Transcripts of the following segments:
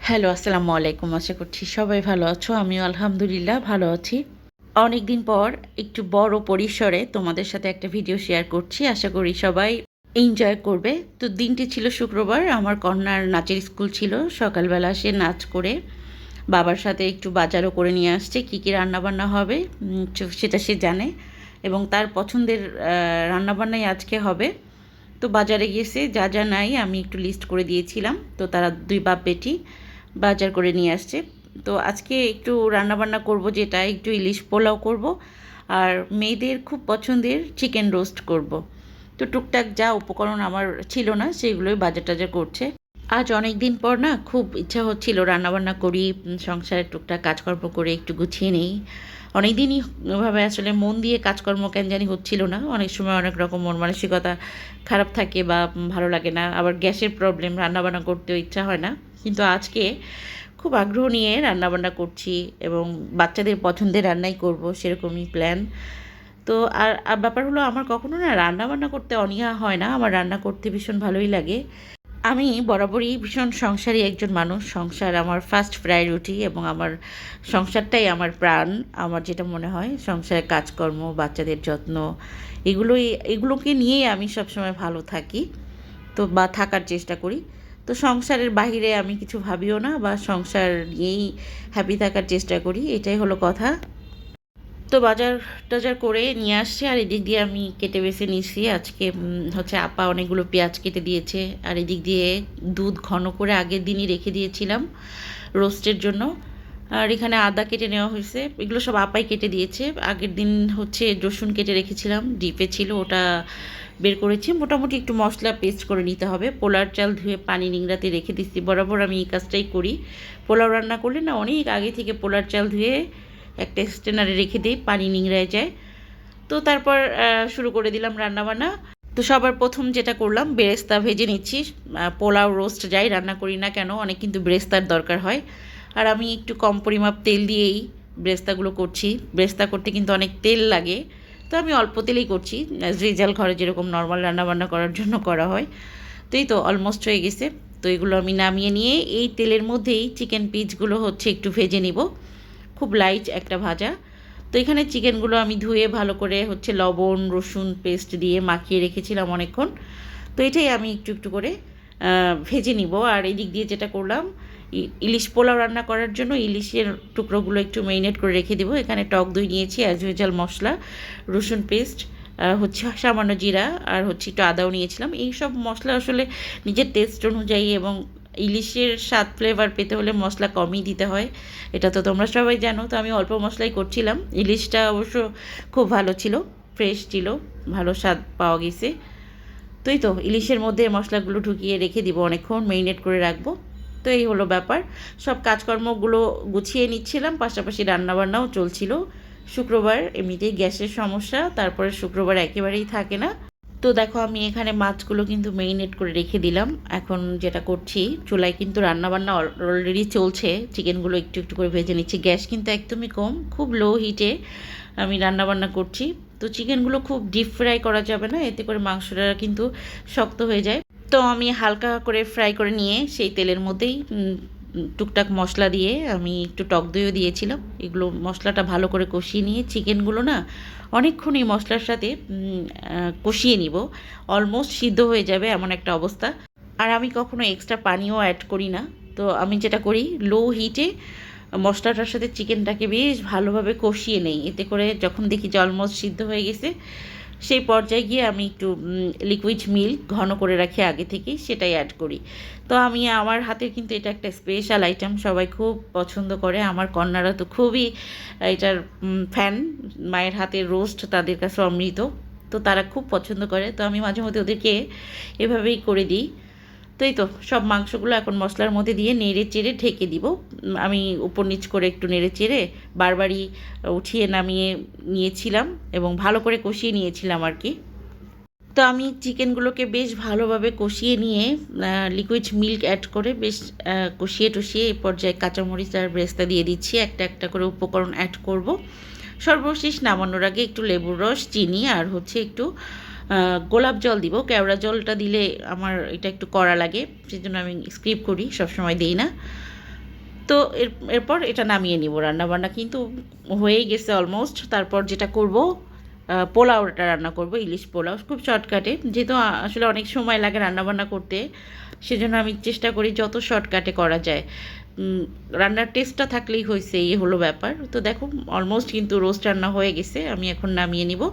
Hello, আসসালামু আলাইকুম। আশা করছি সবাই ভালো আছো। আমিও আলহামদুলিল্লাহ ভালো আছি। অনেকদিন পর একটু বড় পরিসরে তোমাদের সাথে একটা ভিডিও শেয়ার করছি। আশা করি সবাই এনজয় করবে। তো দিনটি ছিল শুক্রবার। আমার কন্যার নাচের স্কুল ছিল। সকালবেলা সে নাচ করে বাবার সাথে একটু বাজারও করে নিয়ে আসছে। কী রান্নাবান্না হবে সেটা সে জানে এবং তার পছন্দের রান্নাবান্নাই আজকে হবে। তো বাজারে গেছে যা যা নাই আমি একটু লিস্ট করে দিয়েছিলাম। তো তারা দুই বাপ বেটি বাজার করে নিয়ে আসছে। তো আজকে একটু রান্নাবান্না করব, যেটা একটু ইলিশ পোলাও করব আর মেয়েদের খুব পছন্দের চিকেন রোস্ট করব। তো টুকটাক যা উপকরণ আমার ছিল না সেগুলোই বাজার টাজার করছে। আজ অনেক দিন পর না খুব ইচ্ছা হচ্ছিল রান্নাবান্না করি, সংসারের টুকটাক কাজকর্ম করে একটু গুছিয়ে নেই। অনেক দিনই ওভাবে আসলে মন দিয়ে কাজকর্ম কেন জানি হচ্ছিল না। অনেক সময় অনেক রকম মন মানসিকতা খারাপ থাকে বা ভালো লাগে না, আবার গ্যাসের প্রবলেম, রান্নাবান্না করতেও ইচ্ছা হয় না। কিন্তু আজকে খুব আগ্রহ নিয়ে রান্নাবান্না করছি এবং বাচ্চাদের পছন্দের রান্নাই করব, সেরকমই প্ল্যান। তো আর ব্যাপার হলো, আমার কখনো না রান্নাবান্না করতে অনীহা হয় না, আমার রান্না করতে ভীষণ ভালোই লাগে। আমি বরাবরই ভীষণ সংসারী একজন মানুষ। সংসার আমার ফার্স্ট প্রায়োরিটি এবং আমার সংসারটাই আমার প্রাণ। আমার যেটা মনে হয় সংসারের কাজকর্ম, বাচ্চাদের যত্ন, এগুলোকে নিয়েই আমি সবসময় ভালো থাকি, তো বা থাকার চেষ্টা করি। তো সংসারের বাহিরে আমি কিছু ভাবিও না, বা সংসার নিয়েই হ্যাপি থাকার চেষ্টা করি, এটাই হলো কথা। তো বাজার টাজার করে নিয়ে আসছি আর এদিক দিয়ে আমি কেটে বেছে নিচ্ছি। আজকে হচ্ছে আপা অনেকগুলো পেঁয়াজ কেটে দিয়েছে, আর এদিক দিয়ে দুধ ঘন করে আগের দিনই রেখে দিয়েছিলাম রোস্টের জন্য। আর এখানে আদা কেটে নেওয়া হয়েছে, এগুলো সব আপাই কেটে দিয়েছে। আগের দিন হচ্ছে রসুন কেটে রেখেছিলাম, ডিপে ছিল, ওটা বের করেছি। মোটামুটি একটু মশলা পেস্ট করে নিতে হবে। পোলার চাল ধুয়ে পানি নিংড়াতে রেখে দিচ্ছি, বরাবর আমি এই কাজটাই করি। পোলাও রান্না করলে না অনেক আগে থেকে পোলার চাল ধুয়ে একটা স্টেনারে রেখে দিই, পানি নিংড়ায় যায়। তো তারপর শুরু করে দিলাম রান্নাবান্না। তো সবার প্রথম যেটা করলাম, বেরেস্তা ভেজে নিচ্ছি। পোলাও রোস্ট যাই রান্না করি না কেন, অনেক কিন্তু বেরেস্তার দরকার হয়। আর আমি একটু কম পরিমাপ তেল দিয়েই বেরেস্তাগুলো করছি। বেরেস্তা করতে কিন্তু অনেক তেল লাগে, তো আমি অল্প তেলেই করছি, রেজাল ঘরে যেরকম নর্মাল রান্নাবান্না করার জন্য করা হয়। তো এই তো অলমোস্ট হয়ে গেছে। তো এগুলো আমি নামিয়ে নিয়ে এই তেলের মধ্যেই চিকেন পিসগুলো হচ্ছে একটু ভেজে নিব, খুব লাইট একটা ভাজা। তো এখানে চিকেনগুলো আমি ধুয়ে ভালো করে হচ্ছে লবণ রসুন পেস্ট দিয়ে মাখিয়ে রেখেছিলাম অনেকক্ষণ। তো এটাই আমি একটু একটু করে ভেজে নিব। আর এদিক দিয়ে যেটা করলাম, ইলিশ পোলাও রান্না করার জন্য ইলিশের টুকরোগুলো একটু মেরিনেট করে রেখে দেবো। এখানে টক দই নিয়েছি, অ্যাজ ইউজুয়াল মশলা, রসুন পেস্ট, হচ্ছে সামান্য জিরা, আর হচ্ছে একটু আদাও নিয়েছিলাম। এই সব মশলা আসলে নিজের টেস্ট অনুযায়ী, এবং ইলিশের স্বাদ ফ্লেভার পেতে হলে মশলা কমই দিতে হয়, এটা তো তোমরা সবাই জানো। তো আমি অল্প মশলাই করছিলাম। ইলিশটা অবশ্য খুব ভালো ছিল, ফ্রেশ ছিল, ভালো স্বাদ পাওয়া গেছে। তো এই তো ইলিশের মধ্যে মশলাগুলো ঢুকিয়ে রেখে দিব, অনেকক্ষণ মেরিনেট করে রাখবো। তো এই হলো ব্যাপার, সব কাজকর্মগুলো গুছিয়ে নিচ্ছিলাম, পাশাপাশি রান্নাবান্নাও চলছিল। শুক্রবার এমনিতেই গ্যাসের সমস্যা, তারপরে শুক্রবার একেবারেই থাকে না। তো দেখো আমি এখানে মাছগুলো কিন্তু মেরিনেট করে রেখে দিলাম। এখন যেটা করছি, চুলায় কিন্তু রান্নাবান্না অলরেডি চলছে, চিকেনগুলো একটু একটু করে ভেজে নিচ্ছি। গ্যাস কিন্তু একদমই কম, খুব লো হিটে আমি রান্নাবান্না করছি। তো চিকেনগুলো খুব ডিপ ফ্রাই করা যাবে না, এতে করে মাংসটা কিন্তু শক্ত হয়ে যায়। তো আমি হালকা করে ফ্রাই করে নিয়ে সেই তেলের মধ্যেই টুকটাক মশলা দিয়ে, আমি একটু টক দইও দিয়েছিলাম, এগুলো মশলাটা ভালো করে কষিয়ে নিয়ে চিকেনগুলো না অনেকক্ষণ এই মশলার সাথে কষিয়ে নিব। অলমোস্ট সিদ্ধ হয়ে যাবে এমন একটা অবস্থা। আর আমি কখনো এক্সট্রা পানিও অ্যাড করি না। তো আমি যেটা করি, লো হিটে মশলাটার সাথে চিকেনটাকে বেশ ভালোভাবে কষিয়ে নেই, এতে করে যখন দেখি যে অলমোস্ট সিদ্ধ হয়ে গেছে, সেই পর্যায়ে গিয়ে আমি একটু লিকুইড মিল্ক ঘন করে রাখি আগে থেকেই, সেটাই অ্যাড করি। তো আমি আমার হাতের কিন্তু এটা একটা স্পেশাল আইটেম, সবাই খুব পছন্দ করে। আমার কন্যারা তো খুবই এটার ফ্যান। মায়ের হাতের রোস্ট তাদের কাছে অমৃত, তো তারা খুব পছন্দ করে। তো আমি মাঝে মধ্যে ওদেরকে এভাবেই করে দিই। তো এই তো সব মাংসগুলো এখন মশলার মধ্যে দিয়ে নেড়ে চেড়ে ঢেকে দিব। আমি উপর নিচ করে একটু নেড়ে চেড়ে বারবারই উঠিয়ে নামিয়ে নিয়েছিলাম এবং ভালো করে কষিয়ে নিয়েছিলাম আর কি। তো আমি চিকেনগুলোকে বেশ ভালোভাবে কষিয়ে নিয়ে লিকুইড মিল্ক অ্যাড করে বেশ কষিয়ে টষিয়ে এই পর্যায়ে কাঁচামরিচ আর বেরেস্তা দিয়ে দিচ্ছি, একটা একটা করে উপকরণ অ্যাড করব। সর্বশেষ নামানোর আগে একটু লেবুর রস, চিনি আর হচ্ছে একটু গোলাপ জল দিব। কেওড়া জলটা দিলে আমার এটা একটু কড়া লাগে, সেজন্য আমি স্কিপ করি, সবসময় দিই না। তো এরপর এটা নামিয়ে নিব। রান্নাবান্না কিন্তু হয়েই গেছে অলমোস্ট। তারপর যেটা করব, পোলাওটা রান্না করব, ইলিশ পোলাও, খুব শর্টকাটে। যেহেতু আসলে অনেক সময় লাগে রান্নাবান্না করতে, সেজন্য আমি চেষ্টা করি যত শর্টকাটে করা যায়। রান্নার টেস্টটা থাকলেই হয়েছে, এই হলো ব্যাপার। তো দেখো অলমোস্ট কিন্তু রোস্ট রান্না হয়ে গেছে, আমি এখন নামিয়ে নিব।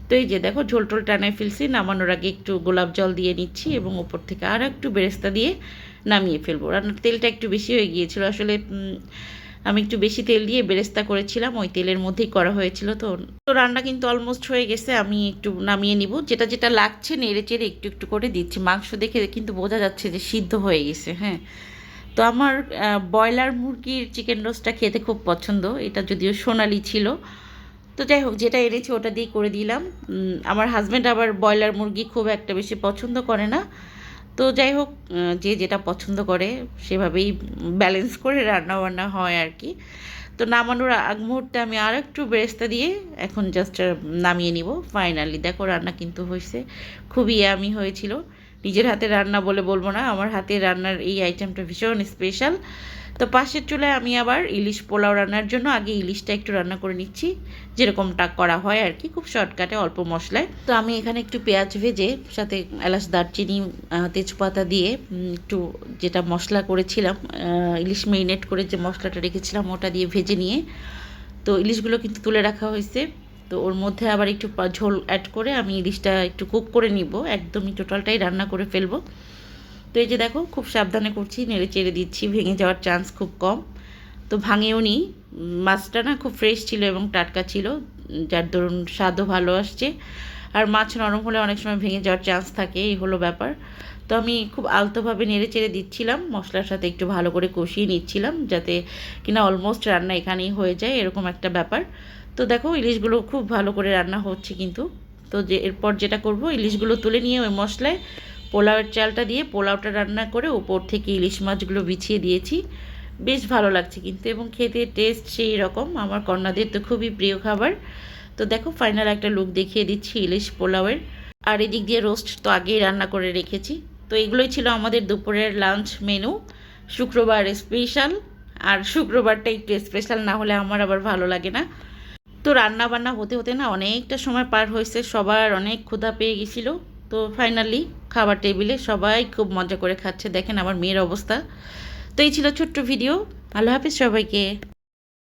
তো এই যে দেখো ঝোল টোল টানায় ফেলছি, নামানোর আগে একটু গোলাপ জল দিয়ে নিচ্ছি এবং ওপর থেকে আর একটু বেরেস্তা দিয়ে নামিয়ে ফেলবো। রান্নার তেলটা একটু বেশি হয়ে গিয়েছিল আসলে, আমি একটু বেশি তেল দিয়ে বেরেস্তা করেছিলাম, ওই তেলের মধ্যেই করা হয়েছিল। তো তো রান্না কিন্তু অলমোস্ট হয়ে গেছে, আমি একটু নামিয়ে নিব। যেটা যেটা লাগছে নেড়ে চেড়ে একটু একটু করে দিচ্ছি। মাংস দেখে কিন্তু বোঝা যাচ্ছে যে সিদ্ধ হয়ে গেছে। হ্যাঁ, তো আমার ব্রয়লার মুরগির চিকেন রোস্টটা খেতে খুব পছন্দ। এটা যদিও সোনালি ছিল, তো যাই হোক যেটা এনেছি ওটা দিয়ে করে দিলাম। আমার হাজব্যান্ড আবার ব্রয়লার মুরগি খুব একটা বেশি পছন্দ করে না। তো যাই হোক, যে যেটা পছন্দ করে সেভাবেই ব্যালেন্স করে রান্নাবান্না হয় আর কি। তো নামানোর আগ মুহূর্তে আমি আর একটু বেরেস্তা দিয়ে এখন জাস্ট নামিয়ে নিব। ফাইনালি দেখো রান্না কিন্তু হয়েছে, খুবই ইয়ামি হয়েছিল। নিজের হাতে রান্না বলে বলবো না, আমার হাতে রান্নার এই আইটেমটা ভীষণ স্পেশাল। তো পাশের চুলায় আমি আবার ইলিশ পোলাও রান্নার জন্য আগে ইলিশটা একটু রান্না করে নিচ্ছি, যেরকমটা করা হয় আর কি, খুব শর্টকাটে অল্প মশলায়। তো আমি এখানে একটু পেঁয়াজ ভেজে সাথে এলাচ দারচিনি তেজপাতা দিয়ে একটু যেটা মশলা করেছিলাম, ইলিশ মেরিনেট করে যে মশলাটা রেখেছিলাম ওটা দিয়ে ভেজে নিয়ে, তো ইলিশগুলো কিন্তু তুলে রাখা হয়েছে। তো ওর মধ্যে আবার একটু ঝোল অ্যাড করে আমি ইলিশটা একটু কুক করে নিব, একদমই টোটালটাই রান্না করে ফেলবো। তো এই যে দেখো খুব সাবধানে করছি, নেড়ে চেড়ে দিচ্ছি, ভেঙে যাওয়ার চান্স খুব কম। তো ভাঙেও নি, মাছটা না খুব ফ্রেশ ছিল এবং টাটকা ছিল, যার দরুন স্বাদও ভালো আসছে। আর মাছ নরম হলে অনেক সময় ভেঙে যাওয়ার চান্স থাকে, এই হলো ব্যাপার। তো আমি খুব আলতোভাবে নেড়ে চেড়ে দিচ্ছিলাম, মশলার সাথে একটু ভালো করে কষিয়ে নিচ্ছিলাম, যাতে কিনা অলমোস্ট রান্না এখানেই হয়ে যায়, এরকম একটা ব্যাপার। তো দেখো ইলিশগুলো খুব ভালো করে রান্না হচ্ছে কিন্তু। তো যে এরপর যেটা করব, ইলিশগুলো তুলে নিয়ে ওই মশলায় পোলাওয়ের চালটা দিয়ে পোলাওটা রান্না করে উপর থেকে ইলিশ মাছগুলো বিছিয়ে দিয়েছি। বেশ ভালো লাগছে কিন্তু, এবং খেতে টেস্ট সেই রকম। আমার কন্যাদের তো খুবই প্রিয় খাবার। তো দেখো ফাইনাল একটা লুক দেখিয়ে দিচ্ছি ইলিশ পোলাওয়ের। আর এদিক দিয়ে রোস্ট তো আগেই রান্না করে রেখেছি। তো এগুলোই ছিল আমাদের দুপুরের লাঞ্চ মেনু, শুক্রবার স্পেশাল। আর শুক্রবারটা একটু স্পেশাল না হলে আমার আবার ভালো লাগে না। তো রান্না বান্না হতে হতে না অনেকটা সময় পার হয়েছে, সবার অনেক ক্ষুধা পেয়ে গেছিলো। তো ফাইনালি খাবার টেবিলে সবাই খুব মজা করে খাচ্ছে, দেখেন আমার মেয়ের অবস্থা। তো এই ছিল ছোট্ট ভিডিও। আল্লাহ হাফিজ সবাইকে।